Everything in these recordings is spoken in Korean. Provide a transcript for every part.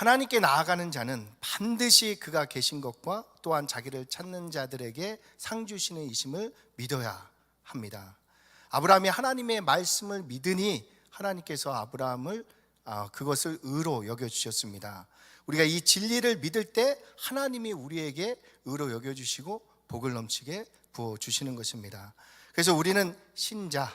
하나님께 나아가는 자는 반드시 그가 계신 것과 또한 자기를 찾는 자들에게 상 주시는 이심을 믿어야 합니다. 아브라함이 하나님의 말씀을 믿으니 하나님께서 아브라함을 그것을 의로 여겨주셨습니다. 우리가 이 진리를 믿을 때 하나님이 우리에게 의로 여겨주시고 복을 넘치게 부어주시는 것입니다. 그래서 우리는 신자,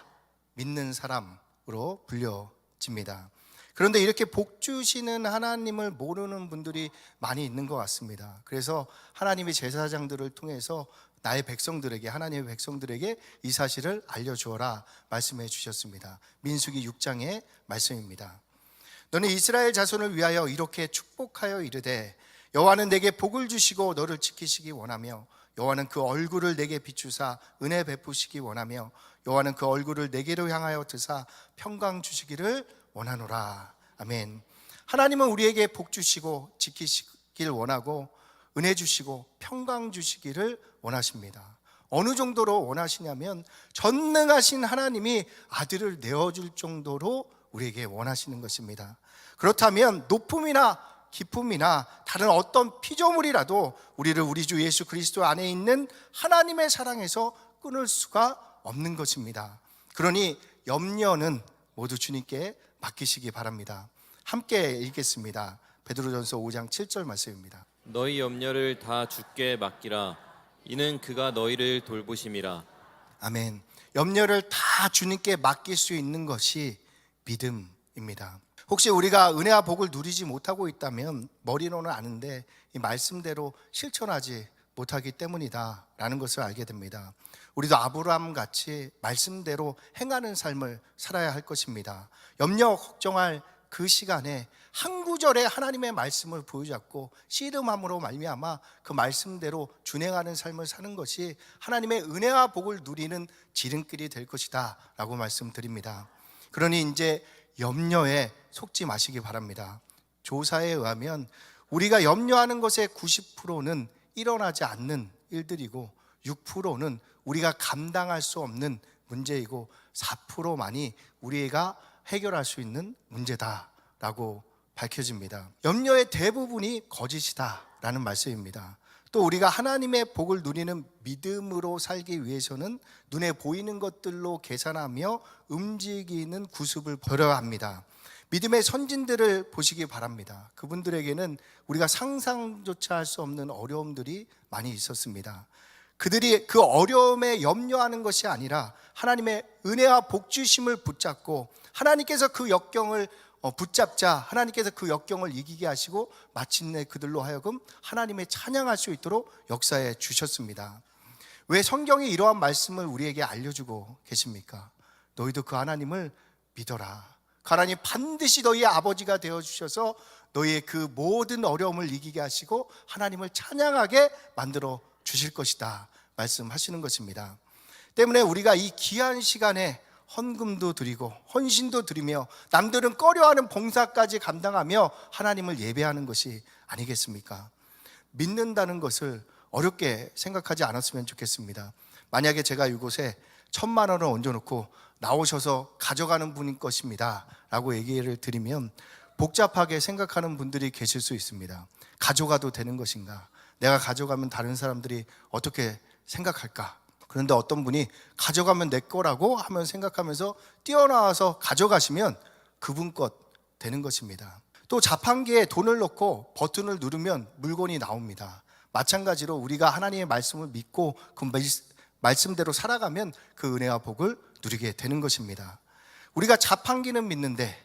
믿는 사람으로 불려집니다. 그런데 이렇게 복 주시는 하나님을 모르는 분들이 많이 있는 것 같습니다. 그래서 하나님이 제사장들을 통해서 나의 백성들에게, 하나님의 백성들에게 이 사실을 알려주어라 말씀해 주셨습니다. 민수기 6장의 말씀입니다. 너는 이스라엘 자손을 위하여 이렇게 축복하여 이르되 여호와는 내게 복을 주시고 너를 지키시기 원하며 여호와는 그 얼굴을 내게 비추사 은혜 베푸시기 원하며 여호와는 그 얼굴을 내게로 향하여 드사 평강 주시기를 원하노라. 아멘. 하나님은 우리에게 복 주시고 지키시길 원하고 은혜 주시고 평강 주시기를 원하십니다. 어느 정도로 원하시냐면 전능하신 하나님이 아들을 내어줄 정도로 우리에게 원하시는 것입니다. 그렇다면 높음이나 기쁨이나 다른 어떤 피조물이라도 우리를 우리 주 예수 그리스도 안에 있는 하나님의 사랑에서 끊을 수가 없는 것입니다. 그러니 염려는 모두 주님께 맡기시기 바랍니다. 함께 읽겠습니다. 베드로전서 5장 7절 말씀입니다. 너희 염려를 다 주께 맡기라. 이는 그가 너희를 돌보심이라. 아멘. 염려를 다 주님께 맡길 수 있는 것이 믿음입니다. 혹시 우리가 은혜와 복을 누리지 못하고 있다면 머리로는 아는데 이 말씀대로 실천하지 못하기 때문이다 라는 것을 알게 됩니다. 우리도 아브라함 같이 말씀대로 행하는 삶을 살아야 할 것입니다. 염려 걱정할 그 시간에 한 구절에 하나님의 말씀을 부여잡고 씨름함으로 말미암아 그 말씀대로 준행하는 삶을 사는 것이 하나님의 은혜와 복을 누리는 지름길이 될 것이다 라고 말씀드립니다. 그러니 이제 염려에 속지 마시기 바랍니다. 조사에 의하면 우리가 염려하는 것의 90%는 일어나지 않는 일들이고 6%는 우리가 감당할 수 없는 문제이고 4%만이 우리가 해결할 수 있는 문제다라고 밝혀집니다. 염려의 대부분이 거짓이다라는 말씀입니다. 또 우리가 하나님의 복을 누리는 믿음으로 살기 위해서는 눈에 보이는 것들로 계산하며 움직이는 구습을 버려야 합니다. 믿음의 선진들을 보시기 바랍니다. 그분들에게는 우리가 상상조차 할 수 없는 어려움들이 많이 있었습니다. 그들이 그 어려움에 염려하는 것이 아니라 하나님의 은혜와 복주심을 붙잡고 하나님께서 그 역경을 붙잡자 하나님께서 그 역경을 이기게 하시고 마침내 그들로 하여금 하나님의 찬양할 수 있도록 역사해 주셨습니다. 왜 성경이 이러한 말씀을 우리에게 알려주고 계십니까? 너희도 그 하나님을 믿어라. 그 하나님 반드시 너희의 아버지가 되어주셔서 너희의 그 모든 어려움을 이기게 하시고 하나님을 찬양하게 만들어 주실 것이다 말씀하시는 것입니다. 때문에 우리가 이 귀한 시간에 헌금도 드리고 헌신도 드리며 남들은 꺼려하는 봉사까지 감당하며 하나님을 예배하는 것이 아니겠습니까? 믿는다는 것을 어렵게 생각하지 않았으면 좋겠습니다. 만약에 제가 이곳에 1,000만 원을 얹어놓고 나오셔서 가져가는 분인 것입니다 라고 얘기를 드리면 복잡하게 생각하는 분들이 계실 수 있습니다. 가져가도 되는 것인가? 내가 가져가면 다른 사람들이 어떻게 생각할까? 그런데 어떤 분이 가져가면 내 거라고 하면 생각하면서 뛰어나와서 가져가시면 그분 것 되는 것입니다. 또 자판기에 돈을 넣고 버튼을 누르면 물건이 나옵니다. 마찬가지로 우리가 하나님의 말씀을 믿고 그 말씀대로 살아가면 그 은혜와 복을 누리게 되는 것입니다. 우리가 자판기는 믿는데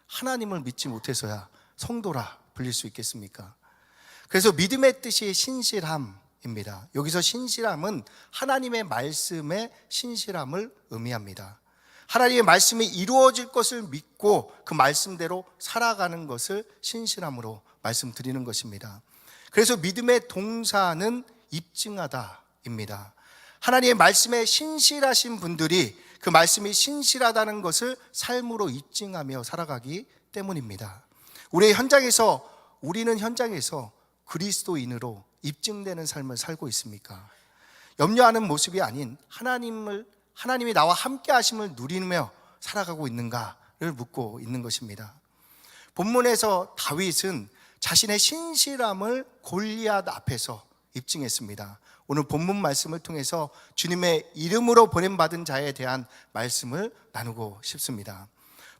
하나님을 믿지 못해서야 성도라 불릴 수 있겠습니까? 그래서 믿음의 뜻이 신실함입니다. 여기서 신실함은 하나님의 말씀의 신실함을 의미합니다. 하나님의 말씀이 이루어질 것을 믿고 그 말씀대로 살아가는 것을 신실함으로 말씀드리는 것입니다. 그래서 믿음의 동사는 입증하다입니다. 하나님의 말씀에 신실하신 분들이 그 말씀이 신실하다는 것을 삶으로 입증하며 살아가기 때문입니다. 우리는 현장에서 그리스도인으로 입증되는 삶을 살고 있습니까? 염려하는 모습이 아닌 하나님이 나와 함께 하심을 누리며 살아가고 있는가를 묻고 있는 것입니다. 본문에서 다윗은 자신의 신실함을 골리앗 앞에서 입증했습니다. 오늘 본문 말씀을 통해서 주님의 이름으로 보냄받은 자에 대한 말씀을 나누고 싶습니다.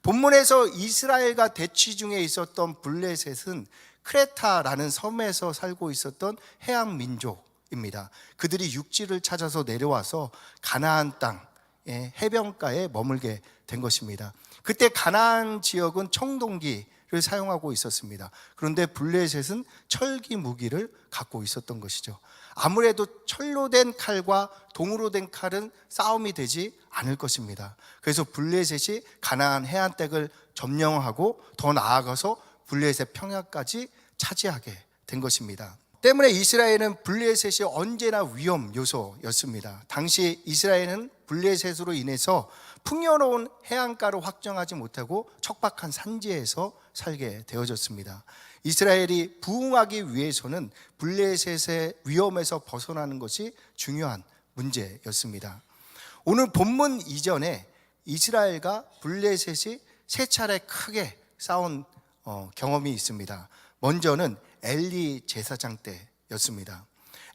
본문에서 이스라엘과 대치 중에 있었던 블레셋은 크레타라는 섬에서 살고 있었던 해양 민족입니다. 그들이 육지를 찾아서 내려와서 가나안 땅의 해변가에 머물게 된 것입니다. 그때 가나안 지역은 청동기를 사용하고 있었습니다. 그런데 블레셋은 철기 무기를 갖고 있었던 것이죠. 아무래도 철로 된 칼과 동으로 된 칼은 싸움이 되지 않을 것입니다. 그래서 블레셋이 가나안 해안댁을 점령하고 더 나아가서 블레셋 평야까지 차지하게 된 것입니다. 때문에 이스라엘은 블레셋이 언제나 위험 요소였습니다. 당시 이스라엘은 블레셋으로 인해서 풍요로운 해안가로 확정하지 못하고 척박한 산지에서 살게 되어졌습니다. 이스라엘이 부흥하기 위해서는 블레셋의 위험에서 벗어나는 것이 중요한 문제였습니다. 오늘 본문 이전에 이스라엘과 블레셋이 세 차례 크게 싸운 경험이 있습니다. 먼저는 엘리 제사장 때였습니다.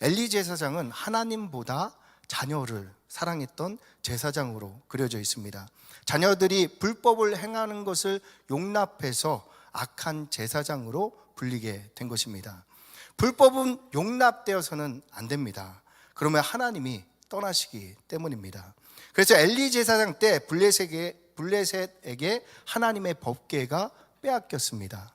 엘리 제사장은 하나님보다 자녀를 사랑했던 제사장으로 그려져 있습니다. 자녀들이 불법을 행하는 것을 용납해서 악한 제사장으로 불리게 된 것입니다. 불법은 용납되어서는 안 됩니다. 그러면 하나님이 떠나시기 때문입니다. 그래서 엘리 제사장 때 블레셋에게 하나님의 법궤가 빼앗겼습니다.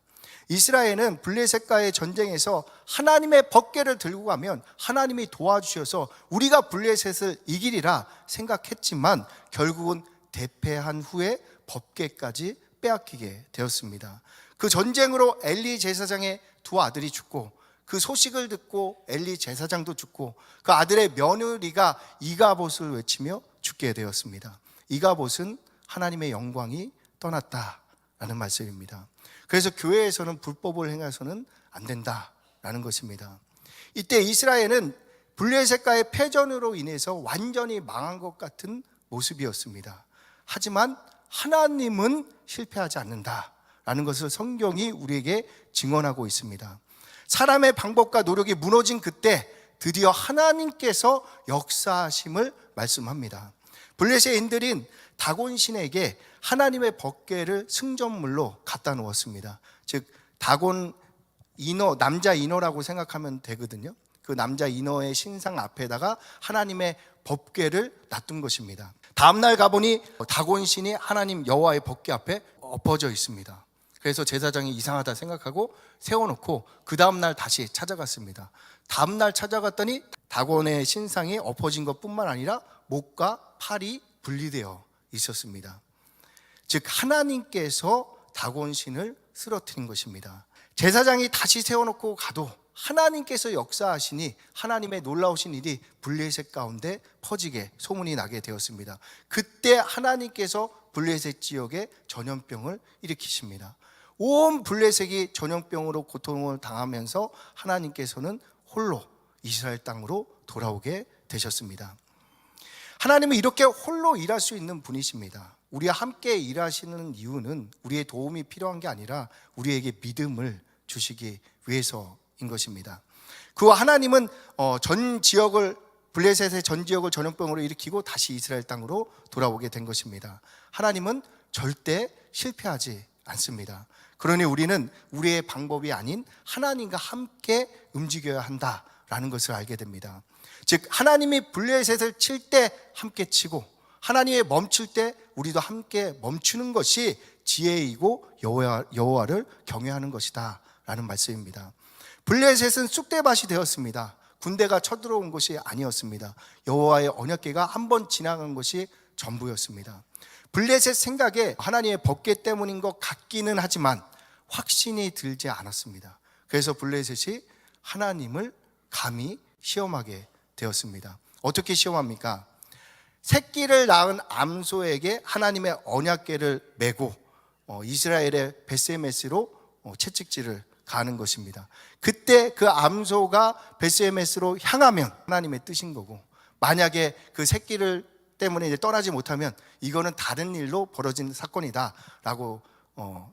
이스라엘은 블레셋과의 전쟁에서 하나님의 법궤를 들고 가면 하나님이 도와주셔서 우리가 블레셋을 이기리라 생각했지만 결국은 대패한 후에 법궤까지 빼앗기게 되었습니다. 그 전쟁으로 엘리 제사장의 두 아들이 죽고 그 소식을 듣고 엘리 제사장도 죽고 그 아들의 며느리가 이가봇을 외치며 죽게 되었습니다. 이가봇은 하나님의 영광이 떠났다라는 말씀입니다. 그래서 교회에서는 불법을 행해서는 안 된다라는 것입니다. 이때 이스라엘은 블레셋과의 패전으로 인해서 완전히 망한 것 같은 모습이었습니다. 하지만 하나님은 실패하지 않는다라는 것을 성경이 우리에게 증언하고 있습니다. 사람의 방법과 노력이 무너진 그때 드디어 하나님께서 역사하심을 말씀합니다. 블레셋인들인 다곤신에게 하나님의 법궤를 승전물로 갖다 놓았습니다. 즉 다곤 인어, 남자 인어라고 생각하면 되거든요. 그 남자 인어의 신상 앞에다가 하나님의 법궤를 놔둔 것입니다. 다음 날 가보니 다곤신이 하나님 여호와의 법궤 앞에 엎어져 있습니다. 그래서 제사장이 이상하다 생각하고 세워놓고 그 다음 날 다시 찾아갔습니다. 다음 날 찾아갔더니 다곤의 신상이 엎어진 것뿐만 아니라 목과 팔이 분리되어 있었습니다. 즉 하나님께서 다곤신을 쓰러뜨린 것입니다. 제사장이 다시 세워놓고 가도 하나님께서 역사하시니 하나님의 놀라우신 일이 블레셋 가운데 퍼지게 소문이 나게 되었습니다. 그때 하나님께서 블레셋 지역에 전염병을 일으키십니다. 온 블레셋이 전염병으로 고통을 당하면서 하나님께서는 홀로 이스라엘 땅으로 돌아오게 되셨습니다. 하나님은 이렇게 홀로 일할 수 있는 분이십니다. 우리와 함께 일하시는 이유는 우리의 도움이 필요한 게 아니라 우리에게 믿음을 주시기 위해서인 것입니다. 그와 하나님은 전 지역을 블레셋의 전 지역을 전염병으로 일으키고 다시 이스라엘 땅으로 돌아오게 된 것입니다. 하나님은 절대 실패하지 않습니다. 그러니 우리는 우리의 방법이 아닌 하나님과 함께 움직여야 한다라는 것을 알게 됩니다. 즉 하나님이 블레셋을 칠 때 함께 치고 하나님이 멈출 때 우리도 함께 멈추는 것이 지혜이고 여호와를 경외하는 것이다 라는 말씀입니다. 블레셋은 쑥대밭이 되었습니다. 군대가 쳐들어온 것이 아니었습니다. 여호와의 언약궤가 한번 지나간 것이 전부였습니다. 블레셋 생각에 하나님의 법궤 때문인 것 같기는 하지만 확신이 들지 않았습니다. 그래서 블레셋이 하나님을 감히 시험하게 되었습니다. 어떻게 시험합니까? 새끼를 낳은 암소에게 하나님의 언약궤를 메고 이스라엘의 베스메스로 채찍질을 가는 것입니다. 그때 그 암소가 베스메스로 향하면 하나님의 뜻인 거고, 만약에 그 새끼를 때문에 이제 떠나지 못하면 이거는 다른 일로 벌어진 사건이다 라고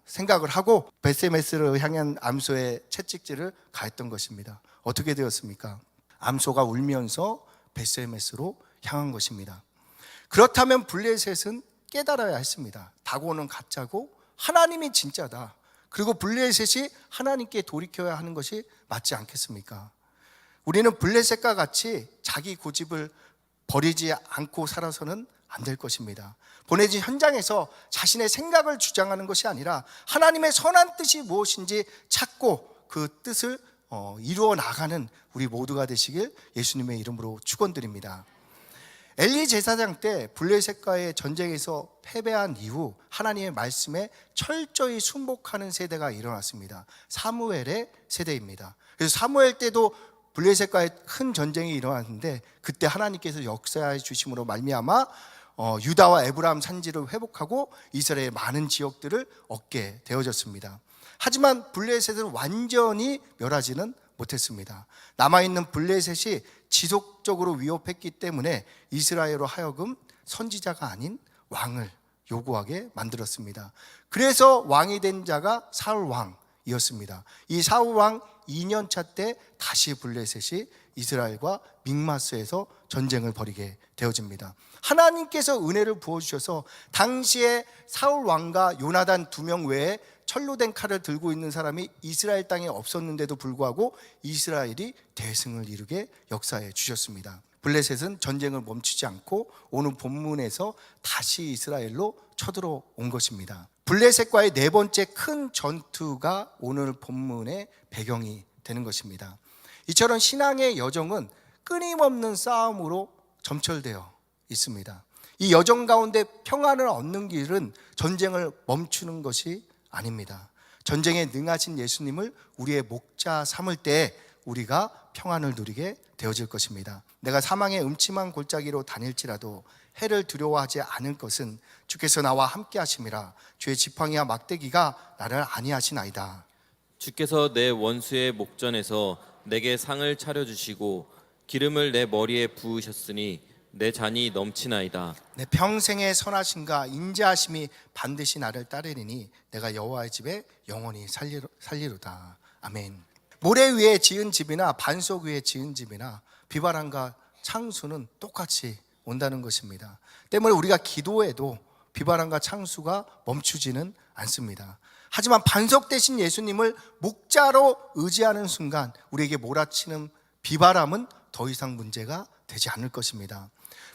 생각을 하고 베세메스를 향한 암소의 채찍질을 가했던 것입니다. 어떻게 되었습니까? 암소가 울면서 베세메스로 향한 것입니다. 그렇다면 블레셋은 깨달아야 했습니다. 다고는 가짜고 하나님이 진짜다. 그리고 블레셋이 하나님께 돌이켜야 하는 것이 맞지 않겠습니까? 우리는 블레셋과 같이 자기 고집을 버리지 않고 살아서는 안 될 것입니다. 보내진 현장에서 자신의 생각을 주장하는 것이 아니라 하나님의 선한 뜻이 무엇인지 찾고 그 뜻을 이루어 나가는 우리 모두가 되시길 예수님의 이름으로 축원드립니다. 엘리 제사장 때 블레셋과의 전쟁에서 패배한 이후 하나님의 말씀에 철저히 순복하는 세대가 일어났습니다. 사무엘의 세대입니다. 그래서 사무엘 때도 블레셋과의 큰 전쟁이 일어났는데 그때 하나님께서 역사해 주심으로 말미암아 유다와 에브라임 산지를 회복하고 이스라엘의 많은 지역들을 얻게 되어졌습니다. 하지만 블레셋을 완전히 멸하지는 못했습니다. 남아있는 블레셋이 지속적으로 위협했기 때문에 이스라엘로 하여금 선지자가 아닌 왕을 요구하게 만들었습니다. 그래서 왕이 된 자가 사울 왕이었습니다. 이 사울 왕 2년차 때 다시 블레셋이 이스라엘과 믹마스에서 전쟁을 벌이게 되어집니다. 하나님께서 은혜를 부어주셔서 당시에 사울 왕과 요나단 2명 외에 철로 된 칼을 들고 있는 사람이 이스라엘 땅에 없었는데도 불구하고 이스라엘이 대승을 이루게 역사해 주셨습니다. 블레셋은 전쟁을 멈추지 않고 오늘 본문에서 다시 이스라엘로 쳐들어온 것입니다. 블레셋과의 네 번째 큰 전투가 오늘 본문의 배경이 되는 것입니다. 이처럼 신앙의 여정은 끊임없는 싸움으로 점철되어 있습니다. 이 여정 가운데 평안을 얻는 길은 전쟁을 멈추는 것이 아닙니다. 전쟁에 능하신 예수님을 우리의 목자 삼을 때 우리가 평안을 누리게 되어질 것입니다. 내가 사망의 음침한 골짜기로 다닐지라도 해를 두려워하지 않을 것은 주께서 나와 함께 하심이라. 주의 지팡이와 막대기가 나를 안위하시나이다. 주께서 내 원수의 목전에서 내게 상을 차려주시고 기름을 내 머리에 부으셨으니 내 잔이 넘치나이다. 내 평생의 선하심과 인자하심이 반드시 나를 따르리니 내가 여호와의 집에 영원히 살리로다. 아멘. 모래 위에 지은 집이나 반석 위에 지은 집이나 비바람과 창수는 똑같이 온다는 것입니다. 때문에 우리가 기도해도 비바람과 창수가 멈추지는 않습니다. 하지만 반석 대신 예수님을 목자로 의지하는 순간 우리에게 몰아치는 비바람은 더 이상 문제가 되지 않을 것입니다.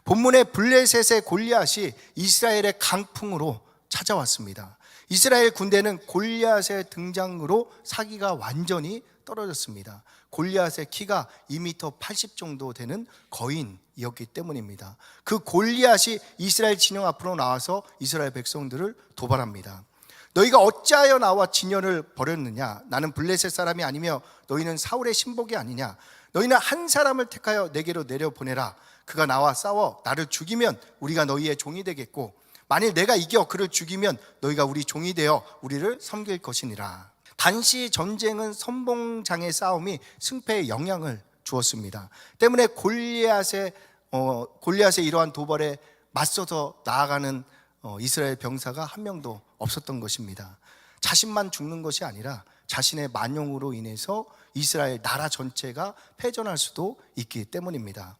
본문의 블레셋의 골리앗이 이스라엘의 강풍으로 찾아왔습니다. 이스라엘 군대는 골리앗의 등장으로 사기가 완전히 떨어졌습니다. 골리앗의 키가 2m 80 정도 되는 거인이었기 때문입니다. 그 골리앗이 이스라엘 진영 앞으로 나와서 이스라엘 백성들을 도발합니다. 너희가 어찌하여 나와 진연을 벌였느냐? 나는 블레셋 사람이 아니며 너희는 사울의 신복이 아니냐? 너희는 한 사람을 택하여 내게로 내려보내라. 그가 나와 싸워 나를 죽이면 우리가 너희의 종이 되겠고 만일 내가 이겨 그를 죽이면 너희가 우리 종이 되어 우리를 섬길 것이니라. 단시 전쟁은 선봉장의 싸움이 승패에 영향을 주었습니다. 때문에 골리앗의 이러한 도발에 맞서서 나아가는 이스라엘 병사가 한 명도 없었던 것입니다. 자신만 죽는 것이 아니라 자신의 만용으로 인해서 이스라엘 나라 전체가 패전할 수도 있기 때문입니다.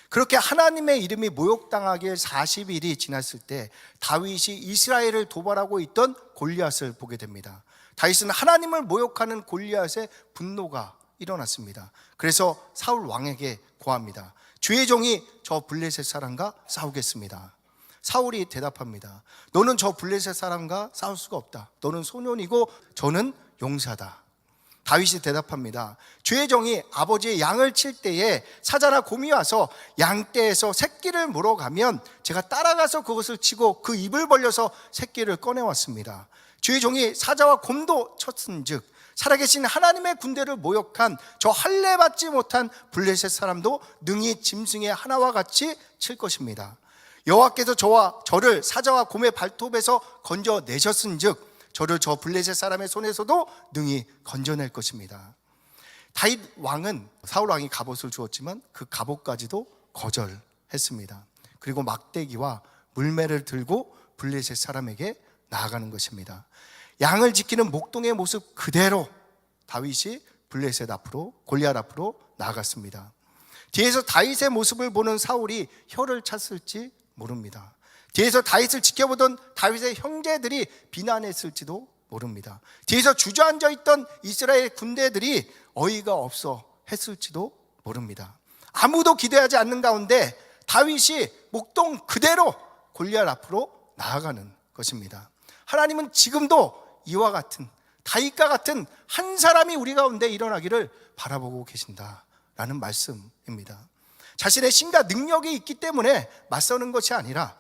그렇게 하나님의 이름이 모욕당하길 40일이 지났을 때 다윗이 이스라엘을 도발하고 있던 골리앗을 보게 됩니다. 다윗은 하나님을 모욕하는 골리앗의 분노가 일어났습니다. 그래서 사울 왕에게 고합니다. 주의 종이 저 블레셋 사람과 싸우겠습니다. 사울이 대답합니다. 너는 저 블레셋 사람과 싸울 수가 없다. 너는 소년이고 저는 용사다. 다윗이 대답합니다. 주의 종이 아버지의 양을 칠 때에 사자나 곰이 와서 양떼에서 새끼를 물어가면 제가 따라가서 그것을 치고 그 입을 벌려서 새끼를 꺼내왔습니다. 주의 종이 사자와 곰도 쳤은즉 살아계신 하나님의 군대를 모욕한 저 할례받지 못한 블레셋 사람도 능히 짐승의 하나와 같이 칠 것입니다. 여호와께서 저를 사자와 곰의 발톱에서 건져내셨은즉 저를 저 블레셋 사람의 손에서도 능히 건져낼 것입니다. 다윗 왕은 사울 왕이 갑옷을 주었지만 그 갑옷까지도 거절했습니다. 그리고 막대기와 물매를 들고 블레셋 사람에게 나아가는 것입니다. 양을 지키는 목동의 모습 그대로 다윗이 블레셋 앞으로, 골리앗 앞으로 나아갔습니다. 뒤에서 다윗의 모습을 보는 사울이 혀를 찼을지 모릅니다. 뒤에서 다윗을 지켜보던 다윗의 형제들이 비난했을지도 모릅니다. 뒤에서 주저앉아 있던 이스라엘 군대들이 어이가 없어 했을지도 모릅니다. 아무도 기대하지 않는 가운데 다윗이 목동 그대로 골리앗 앞으로 나아가는 것입니다. 하나님은 지금도 이와 같은, 다윗과 같은 한 사람이 우리 가운데 일어나기를 바라보고 계신다라는 말씀입니다. 자신의 신과 능력이 있기 때문에 맞서는 것이 아니라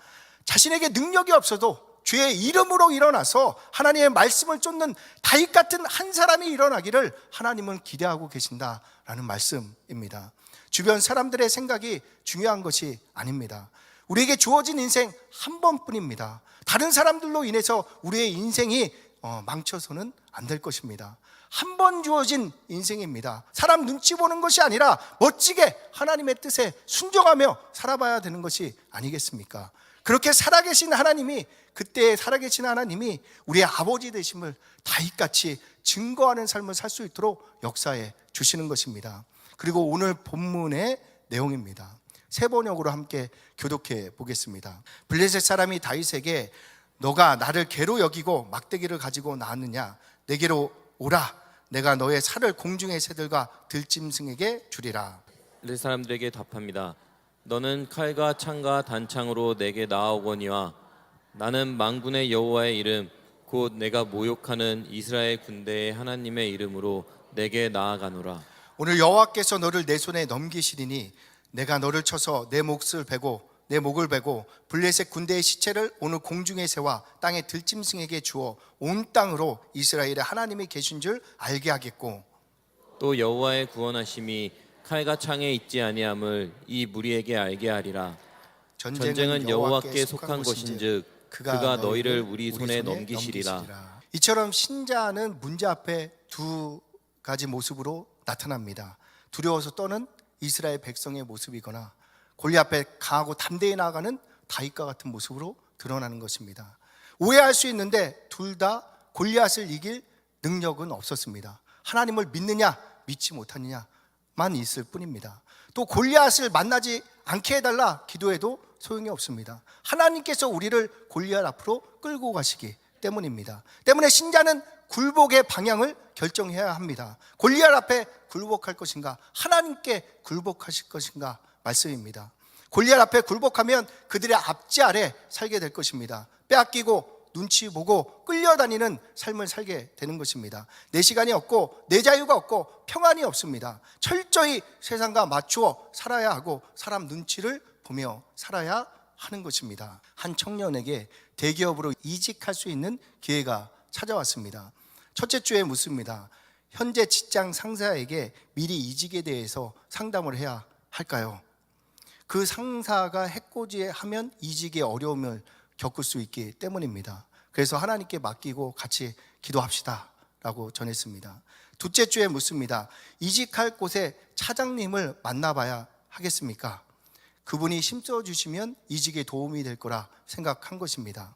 자신에게 능력이 없어도 주의 이름으로 일어나서 하나님의 말씀을 쫓는 다윗 같은 한 사람이 일어나기를 하나님은 기대하고 계신다라는 말씀입니다. 주변 사람들의 생각이 중요한 것이 아닙니다. 우리에게 주어진 인생 한 번뿐입니다. 다른 사람들로 인해서 우리의 인생이 망쳐서는 안 될 것입니다. 한 번 주어진 인생입니다. 사람 눈치 보는 것이 아니라 멋지게 하나님의 뜻에 순종하며 살아봐야 되는 것이 아니겠습니까? 그렇게 살아계신 하나님이, 그때 살아계신 하나님이 우리의 아버지 되심을 다윗같이 증거하는 삶을 살 수 있도록 역사해 주시는 것입니다. 그리고 오늘 본문의 내용입니다. 세 번역으로 함께 교독해 보겠습니다. 블레셋 사람이 다윗에게 너가 나를 개로 여기고 막대기를 가지고 나왔느냐? 내게로 오라. 내가 너의 살을 공중의 새들과 들짐승에게 주리라. 블레셋 사람들에게 답합니다. 너는 칼과 창과 단창으로 내게 나아오거니와 나는 만군의 여호와의 이름 곧 내가 모욕하는 이스라엘 군대의 하나님의 이름으로 내게 나아가노라. 오늘 여호와께서 너를 내 손에 넘기시리니 내가 너를 쳐서 내 목을 베고 블레셋 군대의 시체를 오늘 공중의 새와 땅의 들짐승에게 주어 온 땅으로 이스라엘의 하나님이 계신 줄 알게 하겠고 또 여호와의 구원하심이 칼과 창에 있지 아니함을 이 무리에게 알게 하리라. 전쟁은 여호와께 속한 것인즉 그가 너희를 우리 손에 넘기시리라. 이처럼 신자는 문제 앞에 두 가지 모습으로 나타납니다. 두려워서 떠는 이스라엘 백성의 모습이거나 골리앗 앞에 강하고 담대히 나아가는 다윗과 같은 모습으로 드러나는 것입니다. 오해할 수 있는데 둘 다 골리앗을 이길 능력은 없었습니다. 하나님을 믿느냐 믿지 못하느냐만 있을 뿐입니다. 또 골리앗을 만나지 않게 해달라 기도해도 소용이 없습니다. 하나님께서 우리를 골리앗 앞으로 끌고 가시기 때문입니다. 때문에 신자는 굴복의 방향을 결정해야 합니다. 골리앗 앞에 굴복할 것인가, 하나님께 굴복하실 것인가 말씀입니다. 골리앗 앞에 굴복하면 그들의 압제 아래 살게 될 것입니다. 빼앗기고 눈치 보고 끌려다니는 삶을 살게 되는 것입니다. 내 시간이 없고 내 자유가 없고 평안이 없습니다. 철저히 세상과 맞추어 살아야 하고 사람 눈치를 보며 살아야 하는 것입니다. 한 청년에게 대기업으로 이직할 수 있는 기회가 찾아왔습니다. 첫째 주에 묻습니다. 현재 직장 상사에게 미리 이직에 대해서 상담을 해야 할까요? 그 상사가 해코지하면 이직의 어려움을 겪을 수 있기 때문입니다. 그래서 하나님께 맡기고 같이 기도합시다 라고 전했습니다. 둘째 주에 묻습니다. 이직할 곳에 차장님을 만나봐야 하겠습니까? 그분이 힘써주시면 이직에 도움이 될 거라 생각한 것입니다.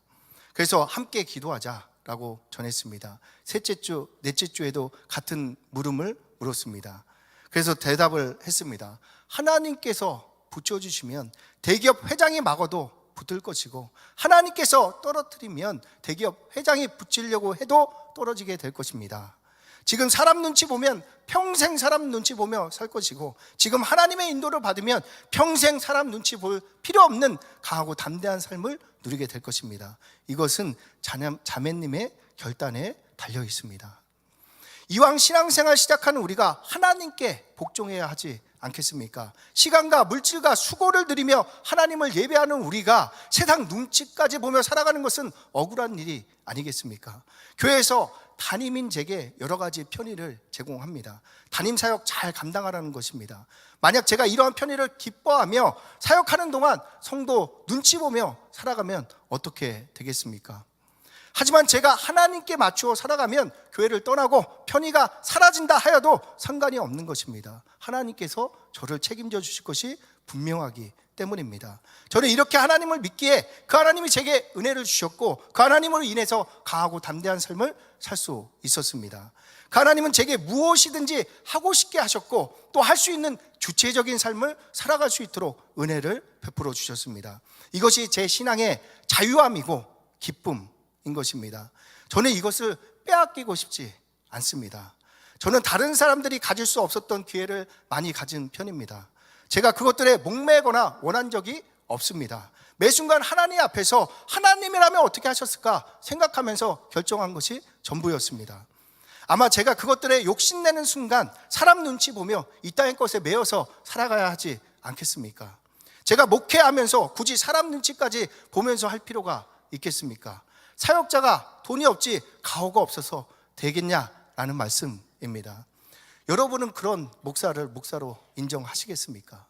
그래서 함께 기도하자라고 전했습니다. 셋째 주, 넷째 주에도 같은 물음을 물었습니다. 그래서 대답을 했습니다. 하나님께서 붙여주시면 대기업 회장이 막아도 붙을 것이고 하나님께서 떨어뜨리면 대기업 회장이 붙이려고 해도 떨어지게 될 것입니다. 지금 사람 눈치 보면 평생 사람 눈치 보며 살 것이고 지금 하나님의 인도를 받으면 평생 사람 눈치 볼 필요 없는 강하고 담대한 삶을 누리게 될 것입니다. 이것은 자매님의 결단에 달려 있습니다. 이왕 신앙생활 시작하는 우리가 하나님께 복종해야 하지 않겠습니까? 시간과 물질과 수고를 들이며 하나님을 예배하는 우리가 세상 눈치까지 보며 살아가는 것은 억울한 일이 아니겠습니까? 교회에서 담임인제게 여러 가지 편의를 제공합니다. 담임 사역 잘 감당하라는 것입니다. 만약 제가 이러한 편의를 기뻐하며 사역하는 동안 성도 눈치 보며 살아가면 어떻게 되겠습니까? 하지만 제가 하나님께 맞추어 살아가면 교회를 떠나고 편의가 사라진다 하여도 상관이 없는 것입니다. 하나님께서 저를 책임져 주실 것이 분명하기 때문입니다. 저는 이렇게 하나님을 믿기에 그 하나님이 제게 은혜를 주셨고 그 하나님으로 인해서 강하고 담대한 삶을 살 수 있었습니다. 그 하나님은 제게 무엇이든지 하고 싶게 하셨고 또 할 수 있는 주체적인 삶을 살아갈 수 있도록 은혜를 베풀어 주셨습니다. 이것이 제 신앙의 자유함이고 기쁨인 것입니다. 저는 이것을 빼앗기고 싶지 않습니다. 저는 다른 사람들이 가질 수 없었던 기회를 많이 가진 편입니다. 제가 그것들에 목매거나 원한 적이 없습니다. 매 순간 하나님 앞에서 하나님이라면 어떻게 하셨을까 생각하면서 결정한 것이 전부였습니다. 아마 제가 그것들에 욕심내는 순간 사람 눈치 보며 이 땅의 것에 매여서 살아가야 하지 않겠습니까? 제가 목회하면서 굳이 사람 눈치까지 보면서 할 필요가 있겠습니까? 사역자가 돈이 없지 가오가 없어서 되겠냐라는 말씀입니다. 여러분은 그런 목사를 목사로 인정하시겠습니까?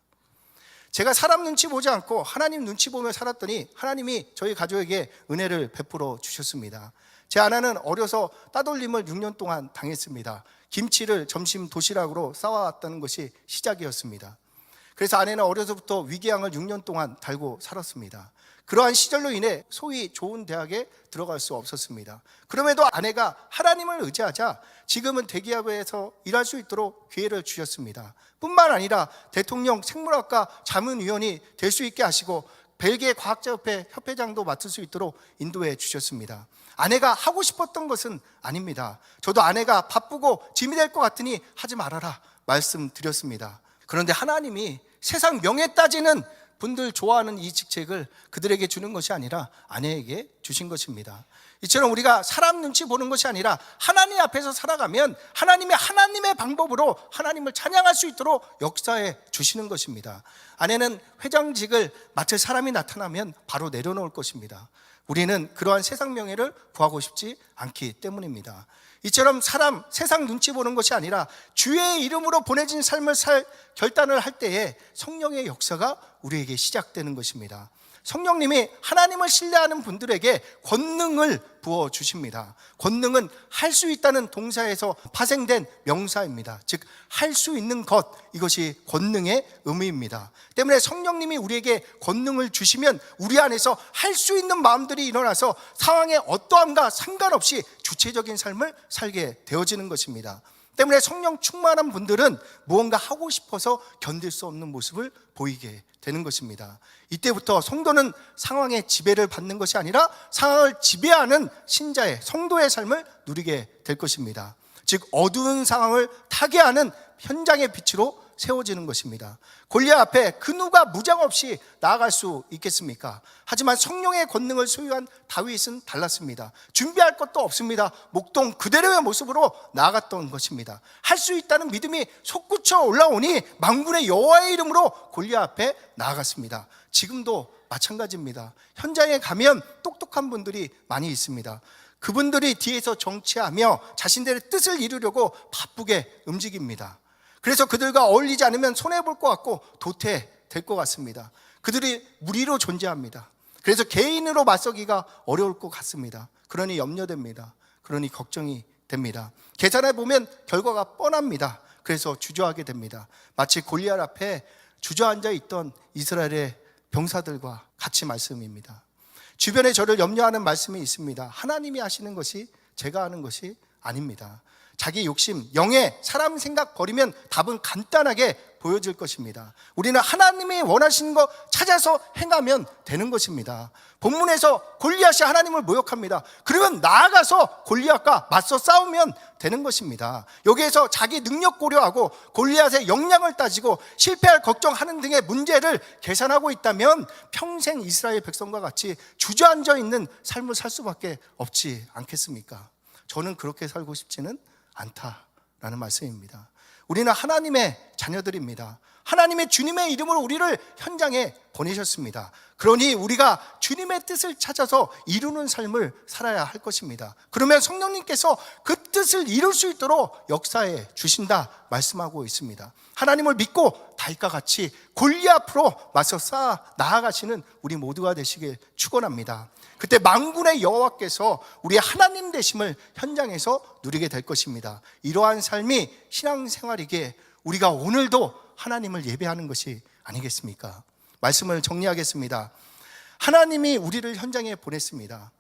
제가 사람 눈치 보지 않고 하나님 눈치 보며 살았더니 하나님이 저희 가족에게 은혜를 베풀어 주셨습니다. 제 아내는 어려서 따돌림을 6년 동안 당했습니다. 김치를 점심 도시락으로 싸와왔다는 것이 시작이었습니다. 그래서 아내는 어려서부터 위궤양을 6년 동안 달고 살았습니다. 그러한 시절로 인해 소위 좋은 대학에 들어갈 수 없었습니다. 그럼에도 아내가 하나님을 의지하자 지금은 대기업에서 일할 수 있도록 기회를 주셨습니다. 뿐만 아니라 대통령 생물학과 자문위원이 될 수 있게 하시고 벨기에 과학자협회 협회장도 맡을 수 있도록 인도해 주셨습니다. 아내가 하고 싶었던 것은 아닙니다. 저도 아내가 바쁘고 짐이 될 것 같으니 하지 말아라 말씀드렸습니다. 그런데 하나님이 세상 명예 따지는 분들 좋아하는 이 직책을 그들에게 주는 것이 아니라 아내에게 주신 것입니다. 이처럼 우리가 사람 눈치 보는 것이 아니라 하나님 앞에서 살아가면 하나님의 방법으로 하나님을 찬양할 수 있도록 역사해 주시는 것입니다. 아내는 회장직을 맡을 사람이 나타나면 바로 내려놓을 것입니다. 우리는 그러한 세상 명예를 구하고 싶지 않기 때문입니다. 이처럼 세상 눈치 보는 것이 아니라 주의 이름으로 보내진 삶을 살 결단을 할 때에 성령의 역사가 우리에게 시작되는 것입니다. 성령님이 하나님을 신뢰하는 분들에게 권능을 부어주십니다. 권능은 할 수 있다는 동사에서 파생된 명사입니다. 즉 할 수 있는 것, 이것이 권능의 의미입니다. 때문에 성령님이 우리에게 권능을 주시면 우리 안에서 할 수 있는 마음들이 일어나서 상황의 어떠함과 상관없이 주체적인 삶을 살게 되어지는 것입니다. 때문에 성령 충만한 분들은 무언가 하고 싶어서 견딜 수 없는 모습을 보이게 되는 것입니다. 이때부터 성도는 상황의 지배를 받는 것이 아니라 상황을 지배하는 신자의 성도의 삶을 누리게 될 것입니다. 즉 어두운 상황을 타개하는 현장의 빛으로 세워지는 것입니다. 골리앗 앞에 그 누가 무장 없이 나아갈 수 있겠습니까? 하지만 성령의 권능을 소유한 다윗은 달랐습니다. 준비할 것도 없습니다. 목동 그대로의 모습으로 나아갔던 것입니다. 할 수 있다는 믿음이 솟구쳐 올라오니 만군의 여호와의 이름으로 골리앗 앞에 나아갔습니다. 지금도 마찬가지입니다. 현장에 가면 똑똑한 분들이 많이 있습니다. 그분들이 뒤에서 정치하며 자신들의 뜻을 이루려고 바쁘게 움직입니다. 그래서 그들과 어울리지 않으면 손해볼 것 같고 도태될 것 같습니다. 그들이 무리로 존재합니다. 그래서 개인으로 맞서기가 어려울 것 같습니다. 그러니 염려됩니다. 그러니 걱정이 됩니다. 계산해 보면 결과가 뻔합니다. 그래서 주저하게 됩니다. 마치 골리앗 앞에 주저앉아 있던 이스라엘의 병사들과 같이 말씀입니다. 주변에 저를 염려하는 말씀이 있습니다. 하나님이 하시는 것이 제가 하는 것이 아닙니다. 자기 욕심, 영예, 사람 생각 버리면 답은 간단하게 보여질 것입니다. 우리는 하나님이 원하시는 거 찾아서 행하면 되는 것입니다. 본문에서 골리앗이 하나님을 모욕합니다. 그러면 나아가서 골리앗과 맞서 싸우면 되는 것입니다. 여기에서 자기 능력 고려하고 골리앗의 역량을 따지고 실패할 걱정하는 등의 문제를 계산하고 있다면 평생 이스라엘 백성과 같이 주저앉아 있는 삶을 살 수밖에 없지 않겠습니까? 저는 그렇게 살고 싶지는 않다라는 말씀입니다. 우리는 하나님의 자녀들입니다. 하나님의 주님의 이름으로 우리를 현장에 보내셨습니다. 그러니 우리가 주님의 뜻을 찾아서 이루는 삶을 살아야 할 것입니다. 그러면 성령님께서 그 뜻을 이룰 수 있도록 역사해 주신다 말씀하고 있습니다. 하나님을 믿고 다윗과 같이 골리앗 앞으로 맞서 쌓아 나아가시는 우리 모두가 되시길 축원합니다. 그때 만군의 여호와께서 우리의 하나님 되심을 현장에서 누리게 될 것입니다. 이러한 삶이 신앙생활이기에 우리가 오늘도 하나님을 예배하는 것이 아니겠습니까? 말씀을 정리하겠습니다. 하나님이 우리를 현장에 보냈습니다.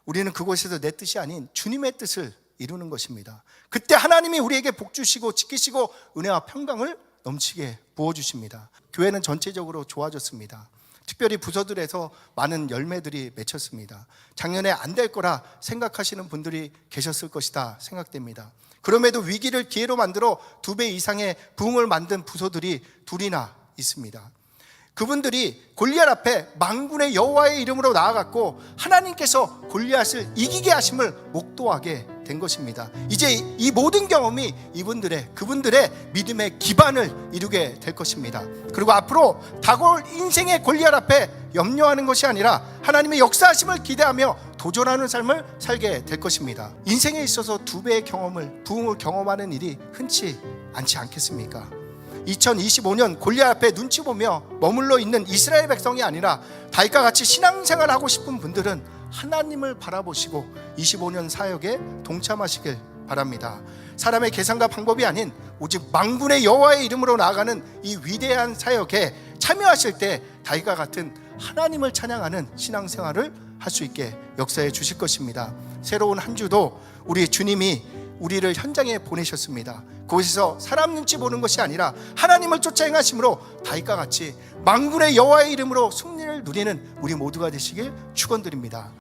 우리는 그곳에서 내 뜻이 아닌 주님의 뜻을 이루는 것입니다. 그때 하나님이 우리에게 복 주시고 지키시고 은혜와 평강을 넘치게 부어주십니다. 교회는 전체적으로 좋아졌습니다. 특별히 부서들에서 많은 열매들이 맺혔습니다. 작년에 안 될 거라 생각하시는 분들이 계셨을 것이다 생각됩니다. 그럼에도 위기를 기회로 만들어 2배 이상의 부흥을 만든 부서들이 둘이나 있습니다. 그분들이 골리앗 앞에 만군의 여호와의 이름으로 나아갔고 하나님께서 골리앗을 이기게 하심을 목도하게 된 것입니다. 이제 이 모든 경험이 그분들의 믿음의 기반을 이루게 될 것입니다. 그리고 앞으로 다가올 인생의 골리앗 앞에 염려하는 것이 아니라 하나님의 역사하심을 기대하며 도전하는 삶을 살게 될 것입니다. 인생에 있어서 2배의 부흥을 경험하는 일이 흔치 않지 않겠습니까? 2025년 골리앗 앞에 눈치 보며 머물러 있는 이스라엘 백성이 아니라 다윗과 같이 신앙생활을 하고 싶은 분들은 하나님을 바라보시고 25년 사역에 동참하시길 바랍니다. 사람의 계산과 방법이 아닌 오직 만군의 여호와의 이름으로 나아가는 이 위대한 사역에 참여하실 때 다윗과 같은 하나님을 찬양하는 신앙생활을 할 수 있게 역사해 주실 것입니다. 새로운 한 주도 우리 주님이 우리를 현장에 보내셨습니다. 그곳에서 사람 눈치 보는 것이 아니라 하나님을 쫓아 행하심으로 다윗과 같이 만군의 여호와의 이름으로 승리를 누리는 우리 모두가 되시길 축원드립니다.